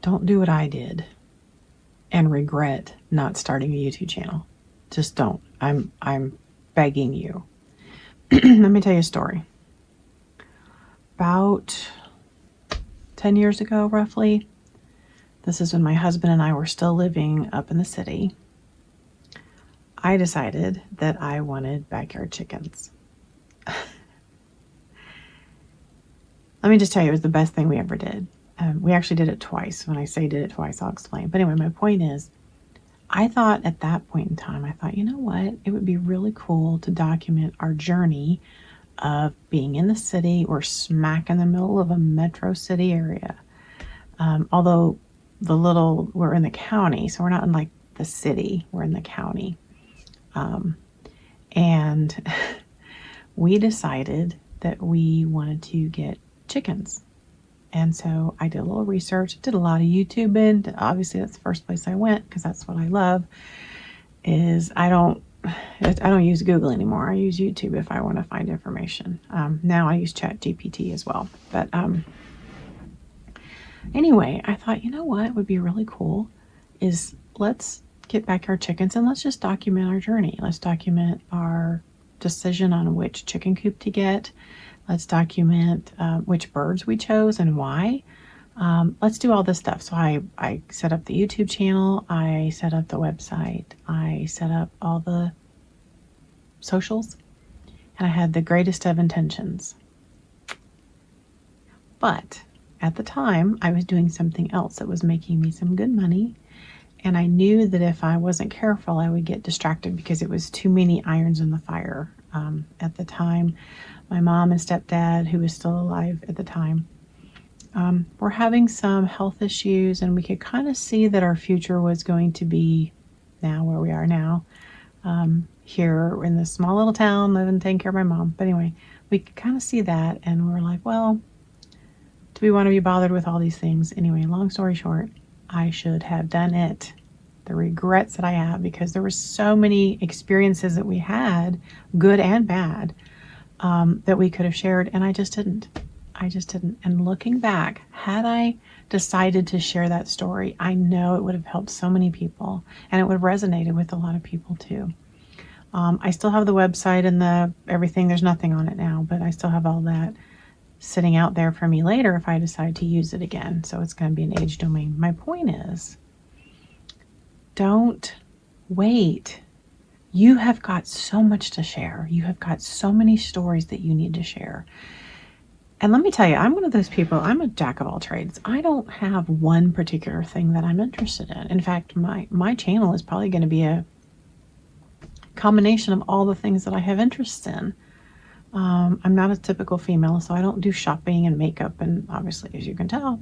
don't do what I did and regret not starting a YouTube channel. Just don't. I'm begging you. Let me tell you a story. About 10 years ago, roughly, this is when my husband and I were still living up in the city, I decided that I wanted backyard chickens. Let me just tell you, it was the best thing we ever did. We actually did it twice. When I say did it twice, I'll explain. But anyway, my point is, I thought at that point in time, you know what? It would be really cool to document our journey of being in the city. We're smack in the middle of a metro city area. Although we're in the county, so we're not in like the city, we're in the county. And we decided that we wanted to get chickens. And so I did a little research, did a lot of YouTubing. Obviously, that's the first place I went because that's what I love. I don't use Google anymore. I use YouTube if I want to find information. Now I use ChatGPT as well. But anyway, I thought, you know what would be really cool is let's get backyard chickens and let's just document our journey. Let's document our decision on which chicken coop to get. Let's document which birds we chose and why. Let's do all this stuff. So I set up the YouTube channel. I set up the website. I set up all the socials. And I had the greatest of intentions. But at the time, I was doing something else that was making me some good money. And I knew that if I wasn't careful, I would get distracted because it was too many irons in the fire. At the time, my mom and stepdad, who was still alive at the time, were having some health issues, and we could kind of see that our future was going to be now where we are now, here in this small little town, living, taking care of my mom. But anyway, we could kind of see that, and we were like, well, do we want to be bothered with all these things? Anyway, long story short, I should have done it. The regrets that I have, because there were so many experiences that we had, good and bad, that we could have shared, and I just didn't. And looking back, had I decided to share that story, I know it would have helped so many people, and it would have resonated with a lot of people too. I still have the website and everything. There's nothing on it now, but I still have all that sitting out there for me later if I decide to use it again. So it's going to be an age domain. My point is, don't wait. You have got so much to share. You have got so many stories that you need to share. And let me tell you, I'm one of those people, I'm a jack of all trades. I don't have one particular thing that I'm interested in. In fact, my channel is probably going to be a combination of all the things that I have interests in. I'm not a typical female, so I don't do shopping and makeup, and obviously, as you can tell,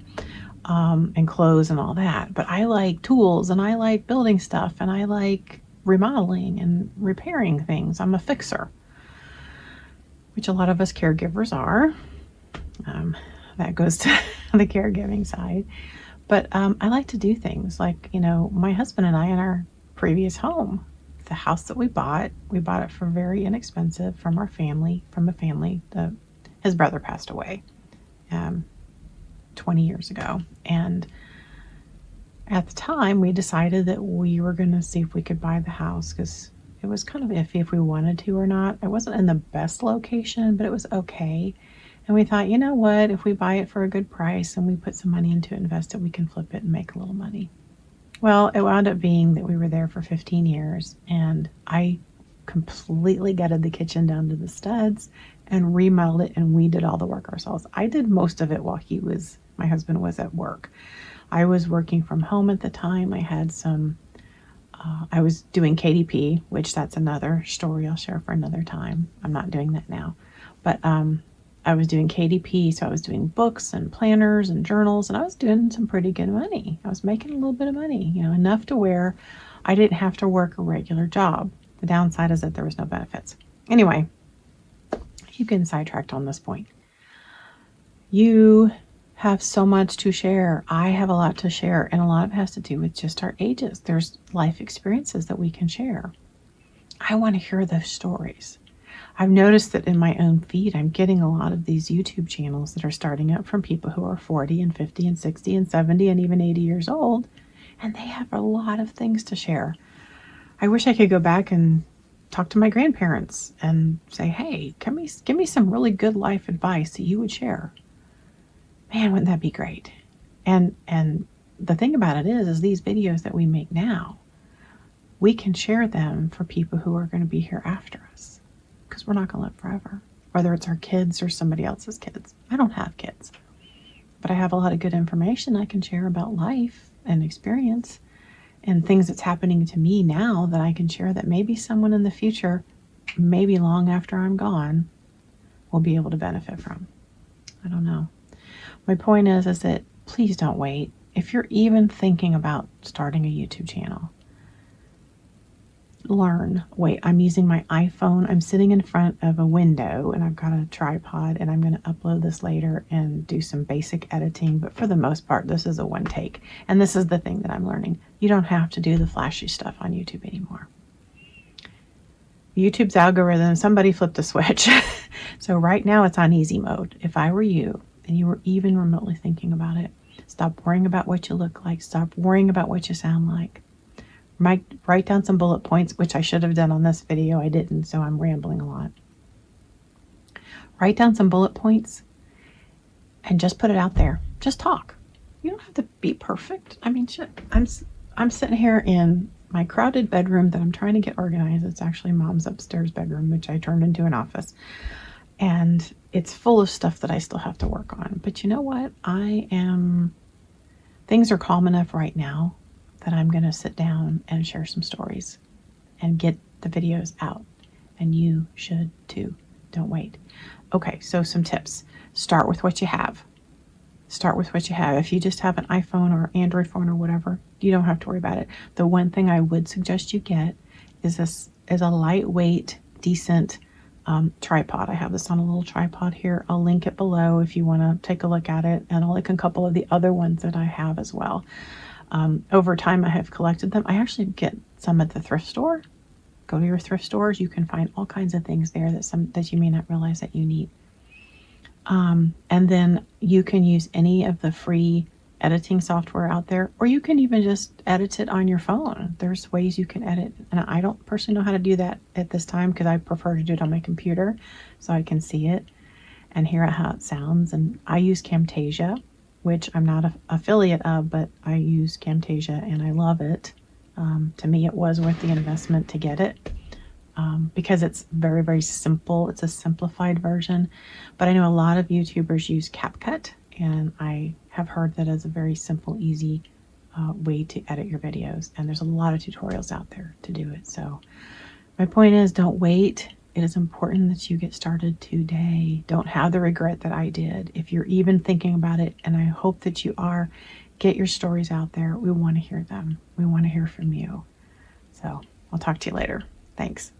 and clothes and all that. But I like tools, and I like building stuff, and I like remodeling and repairing things. I'm a fixer, which a lot of us caregivers are. That goes to the caregiving side. But I like to do things like, my husband and I in our previous home, the house that we bought it for very inexpensive from a family. His brother passed away 20 years ago. And at the time, we decided that we were going to see if we could buy the house because it was kind of iffy if we wanted to or not. It wasn't in the best location, but it was okay. And we thought, you know what, if we buy it for a good price and we put some money into it, invest it, we can flip it and make a little money. Well, it wound up being that we were there for 15 years, and I completely gutted the kitchen down to the studs and remodeled it, and we did all the work ourselves. I did most of it while my husband was at work. I was working from home at the time. I had I was doing KDP, which that's another story I'll share for another time. I'm not doing that now. But I was doing KDP, so I was doing books and planners and journals, and I was doing some pretty good money. I was making a little bit of money, enough to where I didn't have to work a regular job. The downside is that there was no benefits. Anyway, you get sidetracked on this point. You have so much to share. I have a lot to share, and a lot of it has to do with just our ages. There's life experiences that we can share. I want to hear those stories. I've noticed that in my own feed, I'm getting a lot of these YouTube channels that are starting up from people who are 40 and 50 and 60 and 70 and even 80 years old, and they have a lot of things to share. I wish I could go back and talk to my grandparents and say, hey, give me some really good life advice that you would share. Man, wouldn't that be great? And the thing about it is these videos that we make now, we can share them for people who are going to be here after us, because we're not going to live forever, whether it's our kids or somebody else's kids. I don't have kids, but I have a lot of good information I can share about life and experience and things that's happening to me now that I can share that maybe someone in the future, maybe long after I'm gone, will be able to benefit from. I don't know. My point is that please don't wait. If you're even thinking about starting a YouTube channel, learn. Wait, I'm using my iPhone. I'm sitting in front of a window and I've got a tripod, and I'm going to upload this later and do some basic editing. But for the most part, this is a one take. And this is the thing that I'm learning. You don't have to do the flashy stuff on YouTube anymore. YouTube's algorithm, somebody flipped a switch. So right now it's on easy mode. If I were you and you were even remotely thinking about it, stop worrying about what you look like. Stop worrying about what you sound like. Write down some bullet points, which I should have done on this video. I didn't, so I'm rambling a lot. Write down some bullet points and just put it out there. Just talk. You don't have to be perfect. I mean, shit. I'm sitting here in my crowded bedroom that I'm trying to get organized. It's actually Mom's upstairs bedroom, which I turned into an office. And it's full of stuff that I still have to work on. But you know what? Things are calm enough right now that I'm going to sit down and share some stories and get the videos out. And you should too. Don't wait. Okay, so some tips. Start with what you have. Start with what you have. If you just have an iPhone or Android phone or whatever, you don't have to worry about it. The one thing I would suggest you get is a lightweight, decent tripod. I have this on a little tripod here. I'll link it below if you want to take a look at it, and I'll link a couple of the other ones that I have as well. Over time, I have collected them. I actually get some at the thrift store. Go to your thrift stores. You can find all kinds of things there that you may not realize that you need. And then you can use any of the free editing software out there, or you can even just edit it on your phone. There's ways you can edit, and I don't personally know how to do that at this time because I prefer to do it on my computer so I can see it and hear how it sounds. And I use Camtasia, which I'm not an affiliate of, but I use Camtasia and I love it. To me, it was worth the investment to get it because it's very, very simple. It's a simplified version, but I know a lot of YouTubers use CapCut, and I have heard that it's a very simple, easy way to edit your videos. And there's a lot of tutorials out there to do it. So my point is, don't wait. It is important that you get started today. Don't have the regret that I did. If you're even thinking about it, and I hope that you are, get your stories out there. We want to hear them. We want to hear from you. So I'll talk to you later. Thanks.